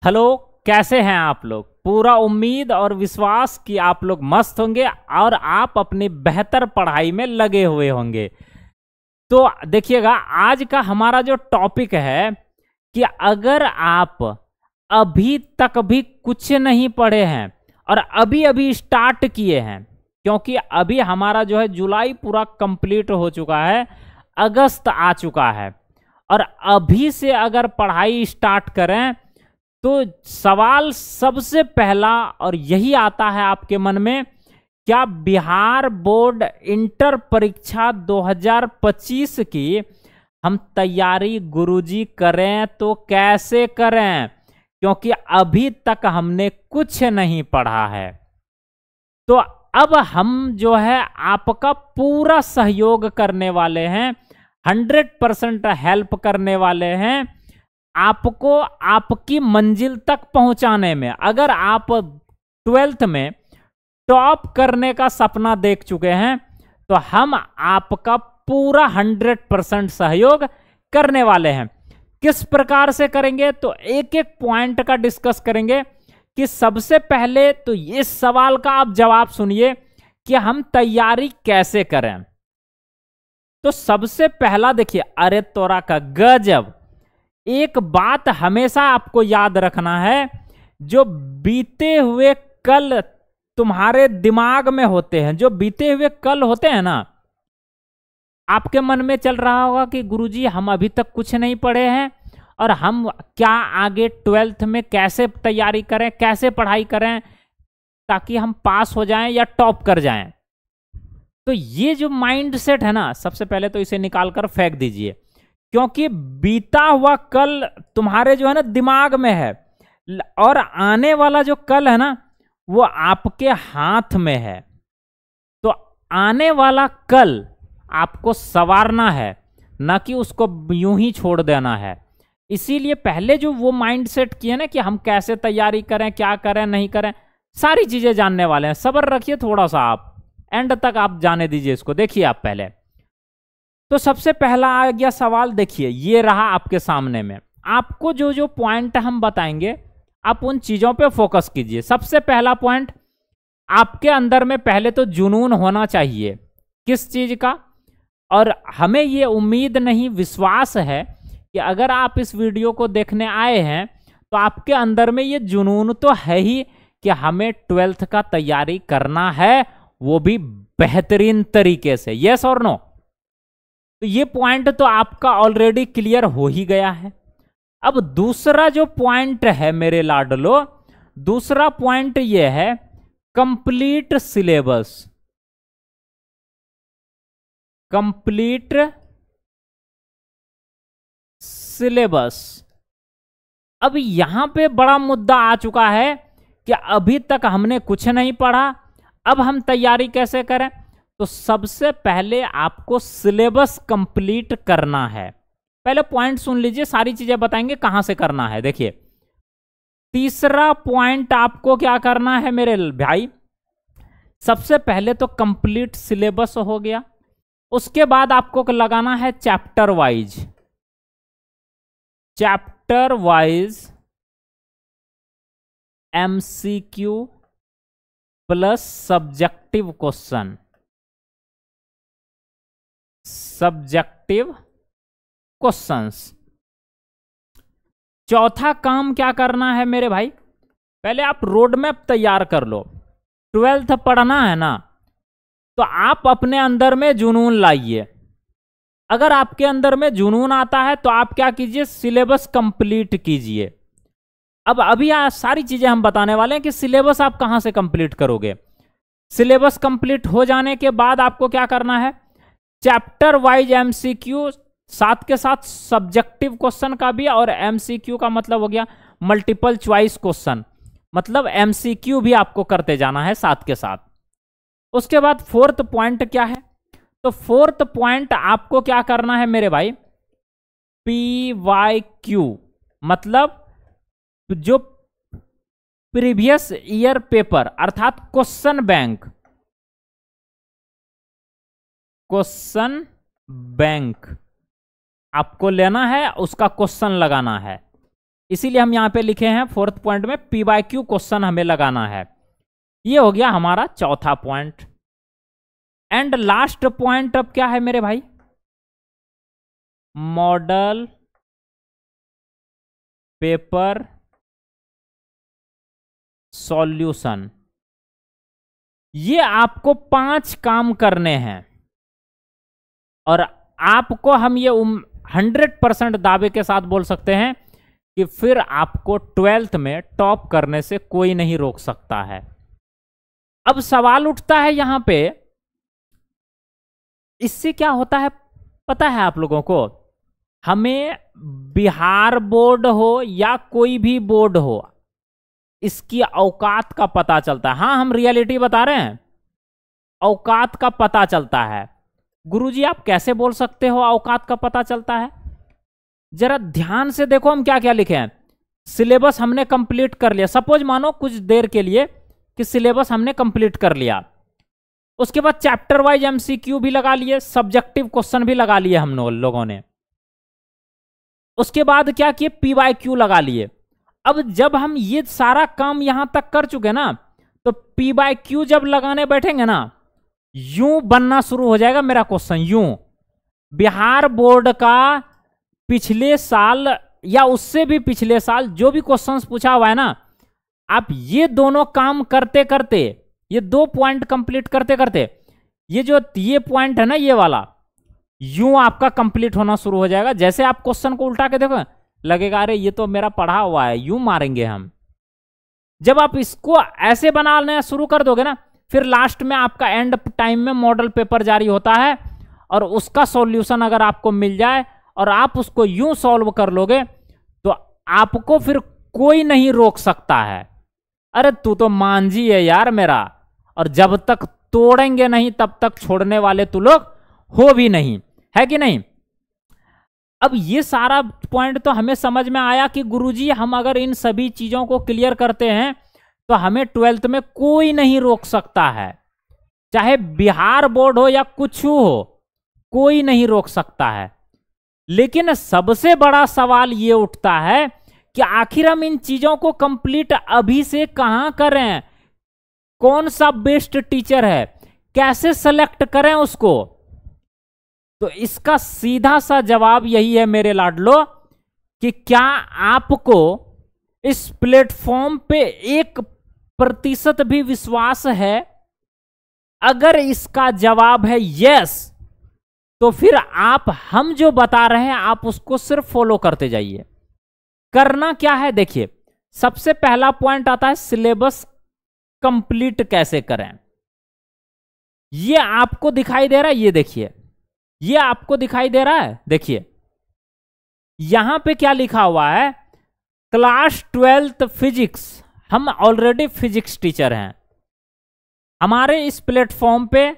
Hello, कैसे हैं आप लोग। पूरा उम्मीद और विश्वास कि आप लोग मस्त होंगे और आप अपनी बेहतर पढ़ाई में लगे हुए होंगे। तो देखिएगा, आज का हमारा जो टॉपिक है कि अगर आप अभी तक भी कुछ नहीं पढ़े हैं और अभी अभी स्टार्ट किए हैं, क्योंकि अभी हमारा जो है जुलाई पूरा कंप्लीट हो चुका है, अगस्त आ चुका है, और अभी से अगर पढ़ाई स्टार्ट करें तो सवाल सबसे पहला और यही आता है आपके मन में, क्या बिहार बोर्ड इंटर परीक्षा 2025 की हम तैयारी गुरुजी करें तो कैसे करें, क्योंकि अभी तक हमने कुछ नहीं पढ़ा है। तो अब हम जो है आपका पूरा सहयोग करने वाले हैं, 100% हेल्प करने वाले हैं आपको आपकी मंजिल तक पहुंचाने में। अगर आप 12th में टॉप करने का सपना देख चुके हैं तो हम आपका पूरा 100% सहयोग करने वाले हैं। किस प्रकार से करेंगे तो एक एक पॉइंट का डिस्कस करेंगे कि सबसे पहले तो इस सवाल का आप जवाब सुनिए कि हम तैयारी कैसे करें। तो सबसे पहला देखिए, अरे तोरा का गजब, एक बात हमेशा आपको याद रखना है, जो बीते हुए कल तुम्हारे दिमाग में होते हैं, जो बीते हुए कल होते हैं ना, आपके मन में चल रहा होगा कि गुरुजी हम अभी तक कुछ नहीं पढ़े हैं और हम क्या आगे 12th में कैसे तैयारी करें, कैसे पढ़ाई करें ताकि हम पास हो जाएं या टॉप कर जाएं। तो ये जो माइंड सेट है ना, सबसे पहले तो इसे निकाल कर फेंक दीजिए, क्योंकि बीता हुआ कल तुम्हारे जो है ना दिमाग में है, और आने वाला जो कल है ना वो आपके हाथ में है। तो आने वाला कल आपको संवारना है, ना कि उसको यूं ही छोड़ देना है। इसीलिए पहले जो वो माइंड सेट किए ना कि हम कैसे तैयारी करें, क्या करें, नहीं करें, सारी चीजें जानने वाले हैं। सब्र रखिए थोड़ा सा, आप एंड तक आप जाने दीजिए इसको। देखिए आप पहले तो सबसे पहला आ गया सवाल, देखिए ये रहा आपके सामने में। आपको जो जो पॉइंट हम बताएंगे आप उन चीजों पे फोकस कीजिए। सबसे पहला पॉइंट, आपके अंदर में पहले तो जुनून होना चाहिए किस चीज का, और हमें ये उम्मीद नहीं, विश्वास है कि अगर आप इस वीडियो को देखने आए हैं तो आपके अंदर में ये जुनून तो है ही कि हमें 12th का तैयारी करना है, वो भी बेहतरीन तरीके से। यस और नो? तो ये पॉइंट तो आपका ऑलरेडी क्लियर हो ही गया है। अब दूसरा जो पॉइंट है मेरे लाडलो, दूसरा पॉइंट ये है कंप्लीट सिलेबस। Complete syllabus. अब यहां पे बड़ा मुद्दा आ चुका है कि अभी तक हमने कुछ नहीं पढ़ा, अब हम तैयारी कैसे करें। तो सबसे पहले आपको सिलेबस कंप्लीट करना है। पहले पॉइंट सुन लीजिए, सारी चीजें बताएंगे कहां से करना है। देखिए तीसरा पॉइंट आपको क्या करना है मेरे भाई, सबसे पहले तो कंप्लीट सिलेबस हो गया, उसके बाद आपको लगाना है chapter wise. Chapter wise MCQ plus subjective question. Subjective questions. चौथा काम क्या करना है मेरे भाई, पहले आप रोड मैप तैयार कर लो। 12th पढ़ना है ना, तो आप अपने अंदर में जुनून लाइए। अगर आपके अंदर में जुनून आता है तो आप क्या कीजिए, सिलेबस कंप्लीट कीजिए। अब अभी सारी चीजें हम बताने वाले हैं कि सिलेबस आप कहां से कंप्लीट करोगे। सिलेबस कंप्लीट हो जाने के बाद आपको क्या करना है, चैप्टर वाइज एमसीक्यू, साथ के साथ सब्जेक्टिव क्वेश्चन का भी, और एमसीक्यू का मतलब हो गया मल्टीपल चॉइस क्वेश्चन, मतलब एमसीक्यू भी आपको करते जाना है साथ के साथ। उसके बाद फोर्थ पॉइंट क्या है, तो फोर्थ पॉइंट आपको क्या करना है मेरे भाई, PYQ, मतलब जो प्रीवियस ईयर पेपर अर्थात क्वेश्चन बैंक। क्वेश्चन बैंक आपको लेना है, उसका क्वेश्चन लगाना है। इसीलिए हम यहां पे लिखे हैं फोर्थ पॉइंट में पी बाय क्यू क्वेश्चन हमें लगाना है। ये हो गया हमारा चौथा पॉइंट। एंड लास्ट पॉइंट अब क्या है मेरे भाई, मॉडल पेपर सॉल्यूशन। ये आपको 5 काम करने हैं और आपको हम ये 100% दावे के साथ बोल सकते हैं कि फिर आपको 12th में टॉप करने से कोई नहीं रोक सकता है। अब सवाल उठता है यहां पे, इससे क्या होता है पता है आप लोगों को? हमें बिहार बोर्ड हो या कोई भी बोर्ड हो, इसकी औकात का पता चलता है। हाँ, हम रियलिटी बता रहे हैं, औकात का पता चलता है। गुरुजी आप कैसे बोल सकते हो औकात का पता चलता है? जरा ध्यान से देखो हम क्या क्या लिखे हैं। सिलेबस हमने कंप्लीट कर लिया, सपोज मानो कुछ देर के लिए कि सिलेबस हमने कंप्लीट कर लिया, उसके बाद चैप्टर वाइज एमसीक्यू भी लगा लिए, सब्जेक्टिव क्वेश्चन भी लगा लिए हम लोगों ने। उसके बाद क्या किए, पी बाय क्यू लगा लिए। अब जब हम ये सारा काम यहां तक कर चुके ना, तो पी बाय क्यू जब लगाने बैठेंगे ना, यूं बनना शुरू हो जाएगा मेरा क्वेश्चन। यूं बिहार बोर्ड का पिछले साल या उससे भी पिछले साल जो भी क्वेश्चंस पूछा हुआ है ना, आप ये दोनों काम करते करते, ये 2 पॉइंट कंप्लीट करते करते, ये पॉइंट है ना ये वाला, यूं आपका कंप्लीट होना शुरू हो जाएगा। जैसे आप क्वेश्चन को उल्टा के देखो, लगेगा अरे ये तो मेरा पढ़ा हुआ है, यूं मारेंगे हम। जब आप इसको ऐसे बनाना शुरू कर दोगे ना, फिर लास्ट में आपका एंड टाइम में मॉडल पेपर जारी होता है और उसका सॉल्यूशन अगर आपको मिल जाए और आप उसको यूं सॉल्व कर लोगे, तो आपको फिर कोई नहीं रोक सकता है। अरे तू तो मांझी है यार मेरा, और जब तक तोड़ेंगे नहीं तब तक छोड़ने वाले तू लोग हो भी नहीं, है कि नहीं? अब ये सारा पॉइंट तो हमें समझ में आया कि गुरुजी हम अगर इन सभी चीजों को क्लियर करते हैं तो हमें 12th में कोई नहीं रोक सकता है, चाहे बिहार बोर्ड हो या कुछ हो, कोई नहीं रोक सकता है। लेकिन सबसे बड़ा सवाल ये उठता है कि आखिर हम इन चीजों को कंप्लीट अभी से कहां करें? कौन सा बेस्ट टीचर है, कैसे सेलेक्ट करें उसको? तो इसका सीधा सा जवाब यही है मेरे लाडलो, कि क्या आपको इस प्लेटफॉर्म पे 1% भी विश्वास है? अगर इसका जवाब है यस, तो फिर आप हम जो बता रहे हैं आप उसको सिर्फ फॉलो करते जाइए। करना क्या है देखिए, सबसे पहला पॉइंट आता है सिलेबस कंप्लीट कैसे करें। ये आपको दिखाई दे रहा है, ये देखिए, ये आपको दिखाई दे रहा है, देखिए यहां पे क्या लिखा हुआ है, क्लास 12th फिजिक्स। हम ऑलरेडी फिजिक्स टीचर हैं, हमारे इस प्लेटफॉर्म पे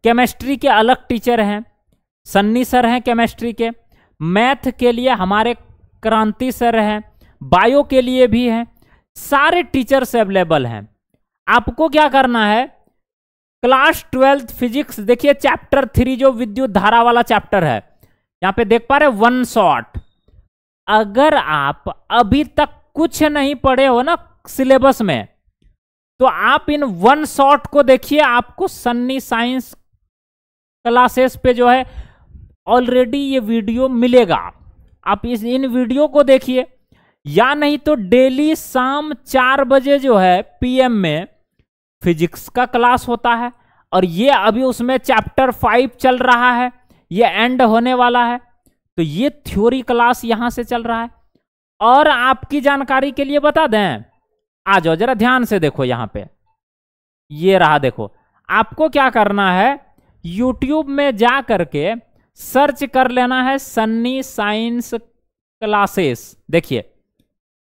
केमिस्ट्री के अलग टीचर हैं, सन्नी सर हैं केमिस्ट्री के, मैथ के लिए हमारे क्रांति सर हैं, बायो के लिए भी हैं, सारे टीचर्स अवेलेबल हैं। आपको क्या करना है, क्लास 12th फिजिक्स देखिए, चैप्टर 3 जो विद्युत धारा वाला चैप्टर है, यहां पे देख पा रहे 1 शॉट। अगर आप अभी तक कुछ नहीं पढ़े हो ना सिलेबस में, तो आप इन 1 शॉट को देखिए, आपको सन्नी साइंस क्लासेस पे जो है ऑलरेडी ये वीडियो मिलेगा। आप इन वीडियो को देखिए, या नहीं तो डेली शाम 4 बजे जो है PM में फिजिक्स का क्लास होता है, और ये अभी उसमें चैप्टर 5 चल रहा है, ये एंड होने वाला है, तो ये थ्योरी क्लास यहां से चल रहा है। और आपकी जानकारी के लिए बता दें, आ जाओ जरा ध्यान से देखो, यहां पे ये रहा, देखो आपको क्या करना है, YouTube में जा करके सर्च कर लेना है सन्नी साइंस क्लासेस। देखिए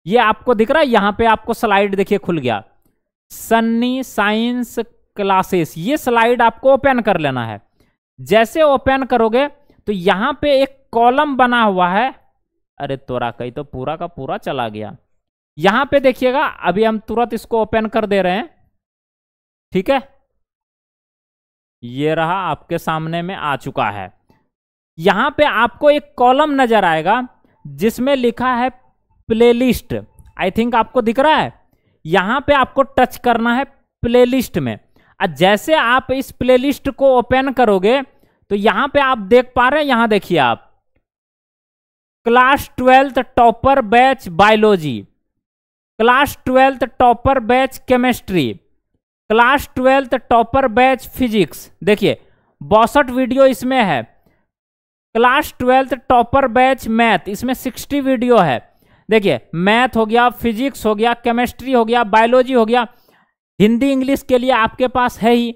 ये आपको दिख रहा है, यहां पे आपको स्लाइड देखिए खुल गया, सन्नी साइंस क्लासेस। ये स्लाइड आपको ओपन कर लेना है। जैसे ओपन करोगे तो यहां पे एक कॉलम बना हुआ है, अरे तोरा कहीं तो पूरा का पूरा चला गया। यहां पे देखिएगा, अभी हम तुरंत इसको ओपन कर दे रहे हैं, ठीक है, ये रहा आपके सामने में आ चुका है। यहां पे आपको एक कॉलम नजर आएगा जिसमें लिखा है प्लेलिस्ट, आई थिंक आपको दिख रहा है, यहां पे आपको टच करना है प्लेलिस्ट में। जैसे आप इस प्लेलिस्ट को ओपन करोगे तो यहां पे आप देख पा रहे हैं, यहां देखिए आप, class 12th topper batch biology, class 12th topper batch chemistry, class 12th topper batch physics. देखिए 62 वीडियो इसमें है। Class 12th topper batch math, इसमें 60 वीडियो है। देखिए मैथ हो गया, फिजिक्स हो गया, केमिस्ट्री हो गया, बायोलॉजी हो गया, हिंदी इंग्लिश के लिए आपके पास है ही।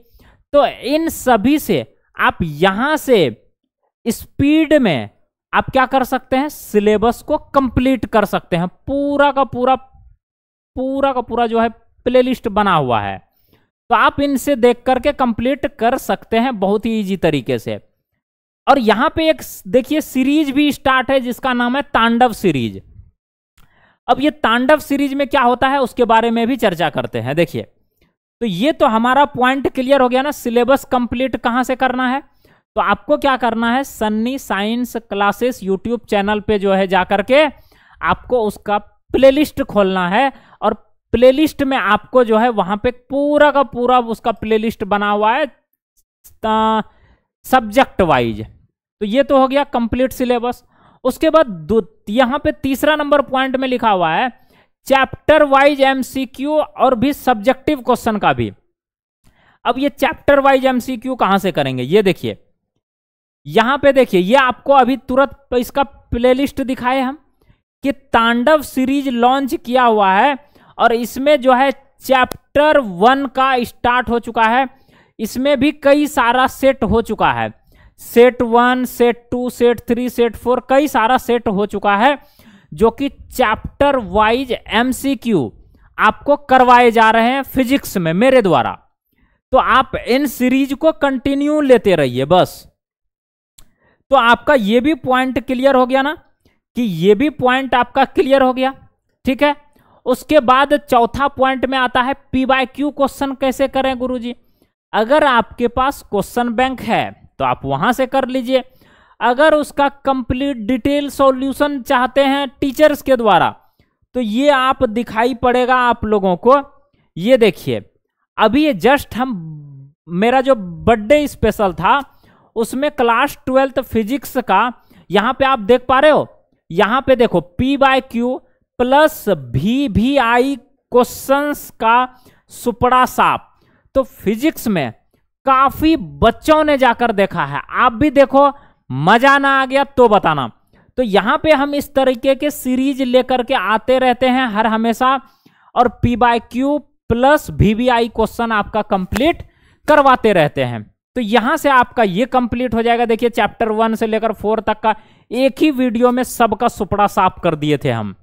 तो इन सभी से आप यहां से स्पीड में आप क्या कर सकते हैं, सिलेबस को कंप्लीट कर सकते हैं। पूरा का पूरा जो है प्लेलिस्ट बना हुआ है, तो आप इनसे देख करके कंप्लीट कर सकते हैं बहुत ही इजी तरीके से। और यहां पे एक देखिए सीरीज भी स्टार्ट है जिसका नाम है तांडव सीरीज। अब ये तांडव सीरीज में क्या होता है उसके बारे में भी चर्चा करते हैं। देखिए तो ये तो हमारा पॉइंट क्लियर हो गया ना, सिलेबस कंप्लीट कहां से करना है। तो आपको क्या करना है, Sunny science classes YouTube channel पे जो है जाकर के आपको उसका प्लेलिस्ट खोलना है, और प्लेलिस्ट में आपको जो है वहां पे पूरा का पूरा उसका प्लेलिस्ट बना हुआ है सब्जेक्ट वाइज। तो ये तो हो गया कंप्लीट सिलेबस। उसके बाद यहां पे तीसरा नंबर पॉइंट में लिखा हुआ है चैप्टर वाइज एमसीक्यू और भी सब्जेक्टिव क्वेश्चन का भी। अब ये चैप्टर वाइज एमसीक्यू कहां से करेंगे, ये देखिए यहां पे देखिए, ये आपको अभी तुरंत इसका प्लेलिस्ट दिखाए हम कि तांडव सीरीज लॉन्च किया हुआ है, और इसमें जो है चैप्टर 1 का स्टार्ट हो चुका है। इसमें भी कई सारा सेट हो चुका है, सेट 1, सेट 2, सेट 3, सेट 4, कई सारा सेट हो चुका है, जो कि चैप्टर वाइज एमसीक्यू आपको करवाए जा रहे हैं फिजिक्स में मेरे द्वारा। तो आप इन सीरीज को कंटिन्यू लेते रहिए बस। तो आपका ये भी पॉइंट क्लियर हो गया ना, कि ये भी पॉइंट आपका क्लियर हो गया, ठीक है। उसके बाद चौथा पॉइंट में आता है पीवाईक्यू क्वेश्चन कैसे करें गुरुजी। अगर आपके पास क्वेश्चन बैंक है तो आप वहां से कर लीजिए। अगर उसका कंप्लीट डिटेल सॉल्यूशन चाहते हैं टीचर्स के द्वारा, तो ये आप दिखाई पड़ेगा आप लोगों को। ये देखिए अभी ये जस्ट मेरा जो बर्थडे स्पेशल था उसमें क्लास 12th फिजिक्स का, यहां पे आप देख पा रहे हो, यहां पे देखो पीवाईक्यू प्लस VVI क्वेश्चंस का सुपड़ा साफ। तो फिजिक्स में काफी बच्चों ने जाकर देखा है, आप भी देखो, मजा ना आ गया तो बताना। तो यहां पे हम इस तरीके के सीरीज लेकर के आते रहते हैं हर हमेशा, और पीवाईक्यू प्लस VVI क्वेश्चन आपका कंप्लीट करवाते रहते हैं। तो यहां से आपका ये कंप्लीट हो जाएगा। देखिए चैप्टर 1 से लेकर 4 तक का एक ही वीडियो में सबका सुपड़ा साफ कर दिए थे हम।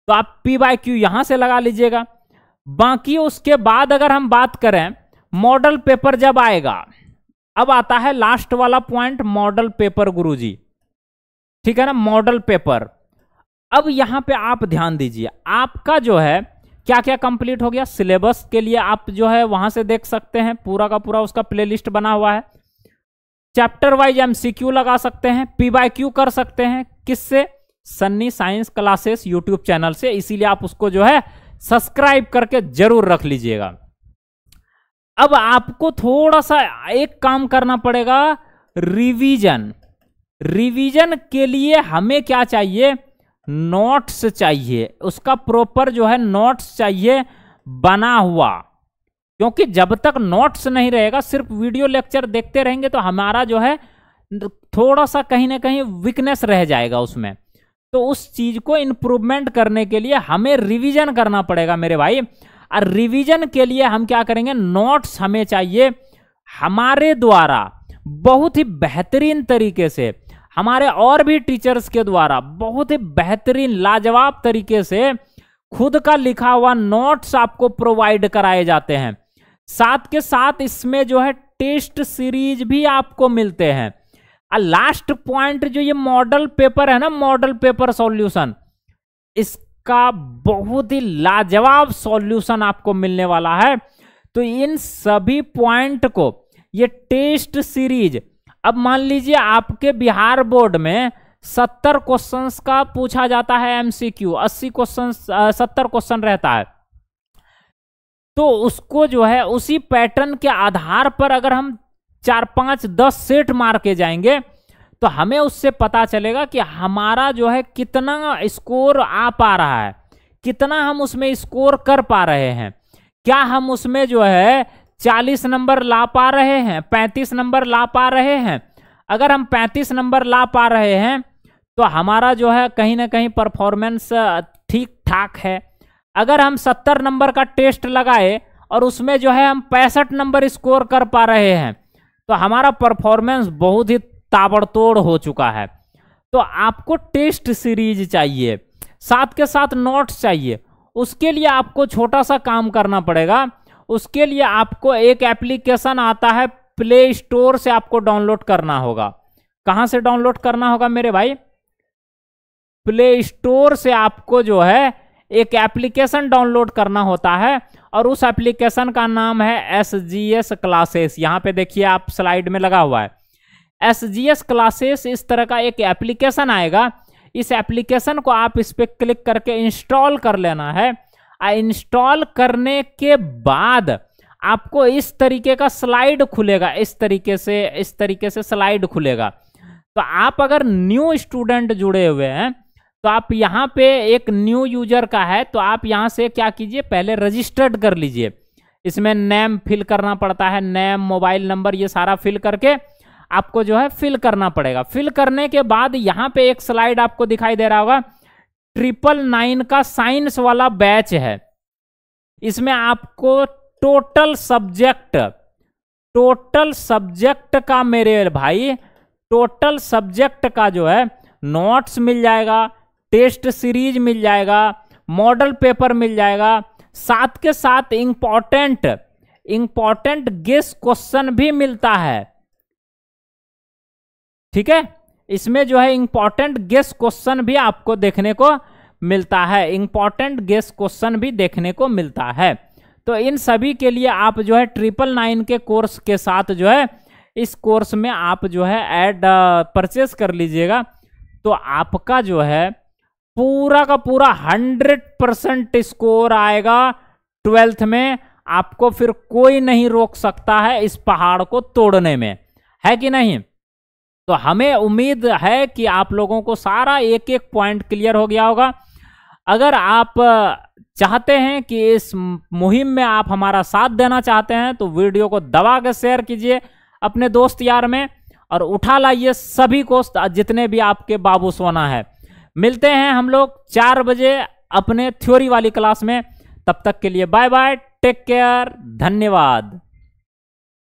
तो आप पीवाईक्यू यहां से लगा लीजिएगा। बाकी उसके बाद अगर हम बात करें मॉडल पेपर जब आएगा, अब आता है लास्ट वाला पॉइंट, मॉडल पेपर गुरुजी, ठीक है ना, मॉडल पेपर। अब यहां पे आप ध्यान दीजिए, आपका जो है क्या क्या कंप्लीट हो गया। सिलेबस के लिए आप जो है वहां से देख सकते हैं, पूरा का पूरा उसका प्लेलिस्ट बना हुआ है। चैप्टर वाइज एमसीक्यू लगा सकते हैं, पीवाईक्यू कर सकते हैं, किससे, Sunny science classes YouTube channel से। इसीलिए आप उसको जो है सब्सक्राइब करके जरूर रख लीजिएगा। अब आपको थोड़ा सा एक काम करना पड़ेगा, रिवीजन। रिवीजन के लिए हमें क्या चाहिए, नोट्स चाहिए, उसका प्रॉपर जो है नोट्स चाहिए बना हुआ। क्योंकि जब तक नोट्स नहीं रहेगा, सिर्फ वीडियो लेक्चर देखते रहेंगे तो हमारा जो है थोड़ा सा कहीं ना कहीं वीकनेस रह जाएगा उसमें। तो उस चीज को इंप्रूवमेंट करने के लिए हमें रिवीजन करना पड़ेगा मेरे भाई। और रिवीजन के लिए हम क्या करेंगे, नोट्स हमें चाहिए हमारे द्वारा बहुत ही बेहतरीन तरीके से, हमारे और भी टीचर्स के द्वारा बहुत ही बेहतरीन लाजवाब तरीके से खुद का लिखा हुआ नोट्स आपको प्रोवाइड कराए जाते हैं। साथ के साथ इसमें जो है टेस्ट सीरीज भी आपको मिलते हैं। और लास्ट पॉइंट जो ये मॉडल पेपर है ना, मॉडल पेपर सॉल्यूशन, इसका बहुत ही लाजवाब सॉल्यूशन आपको मिलने वाला है। तो इन सभी पॉइंट को ये टेस्ट सीरीज, अब मान लीजिए आपके बिहार बोर्ड में 70 क्वेश्चंस का पूछा जाता है एमसीक्यू, 80 क्वेश्चन 70 क्वेश्चन रहता है। तो उसको जो है उसी पैटर्न के आधार पर अगर हम 4, 5, 10 सेट मार के जाएंगे तो हमें उससे पता चलेगा कि हमारा जो है कितना स्कोर आ पा रहा है, कितना हम उसमें स्कोर कर पा रहे हैं। क्या हम उसमें जो है 40 नंबर ला पा रहे हैं, 35 नंबर ला पा रहे हैं? अगर हम 35 नंबर ला पा रहे हैं तो हमारा जो है कहीं ना कहीं परफॉर्मेंस ठीक ठाक है। अगर हम 70 नंबर का टेस्ट लगाए और उसमें जो है हम 65 नंबर स्कोर कर पा रहे हैं तो हमारा परफॉर्मेंस बहुत ही ताबड़तोड़ हो चुका है। तो आपको टेस्ट सीरीज चाहिए, साथ के साथ नोट्स चाहिए। उसके लिए आपको छोटा सा काम करना पड़ेगा। उसके लिए आपको एक एप्लीकेशन आता है, प्ले स्टोर से आपको डाउनलोड करना होगा। कहां से डाउनलोड करना होगा मेरे भाई? प्ले स्टोर से आपको जो है एक एप्लीकेशन डाउनलोड करना होता है और उस एप्लीकेशन का नाम है SGS क्लासेस। यहां पे देखिए आप स्लाइड में लगा हुआ है SGS क्लासेस। इस तरह का एक एप्लीकेशन आएगा। इस एप्लीकेशन को आप इस पे क्लिक करके इंस्टॉल कर लेना है। इंस्टॉल करने के बाद आपको इस तरीके का स्लाइड खुलेगा, इस तरीके से स्लाइड खुलेगा। तो आप अगर न्यू स्टूडेंट जुड़े हुए हैं तो आप यहाँ पे एक न्यू यूजर का है तो आप यहाँ से क्या कीजिए, पहले रजिस्टर्ड कर लीजिए। इसमें नेम फिल करना पड़ता है, नेम, मोबाइल नंबर, ये सारा फिल करके आपको जो है फिल करना पड़ेगा। फिल करने के बाद यहाँ पे एक स्लाइड आपको दिखाई दे रहा होगा, 999 का साइंस वाला बैच है। इसमें आपको टोटल सब्जेक्ट का मेरे भाई, टोटल सब्जेक्ट का जो है नोट्स मिल जाएगा, टेस्ट सीरीज मिल जाएगा, मॉडल पेपर मिल जाएगा, साथ के साथ इंपॉर्टेंट गेस क्वेश्चन भी मिलता है। ठीक है, इसमें जो है इंपॉर्टेंट गेस क्वेश्चन भी आपको देखने को मिलता है, इंपॉर्टेंट गेस क्वेश्चन भी देखने को मिलता है। तो इन सभी के लिए आप जो है 999 के कोर्स के साथ जो है इस कोर्स में आप जो है ऐड परचेस कर लीजिएगा। तो आपका जो है पूरा का पूरा 100% स्कोर आएगा 12th में। आपको फिर कोई नहीं रोक सकता है इस पहाड़ को तोड़ने में, है कि नहीं? तो हमें उम्मीद है कि आप लोगों को सारा एक एक पॉइंट क्लियर हो गया होगा। अगर आप चाहते हैं कि इस मुहिम में आप हमारा साथ देना चाहते हैं तो वीडियो को दबा के शेयर कीजिए अपने दोस्त यार में और उठा लाइए सभी को, जितने भी आपके बाबू सोना है। मिलते हैं हम लोग 4 बजे अपने थ्योरी वाली क्लास में। तब तक के लिए बाय बाय, टेक केयर, धन्यवाद।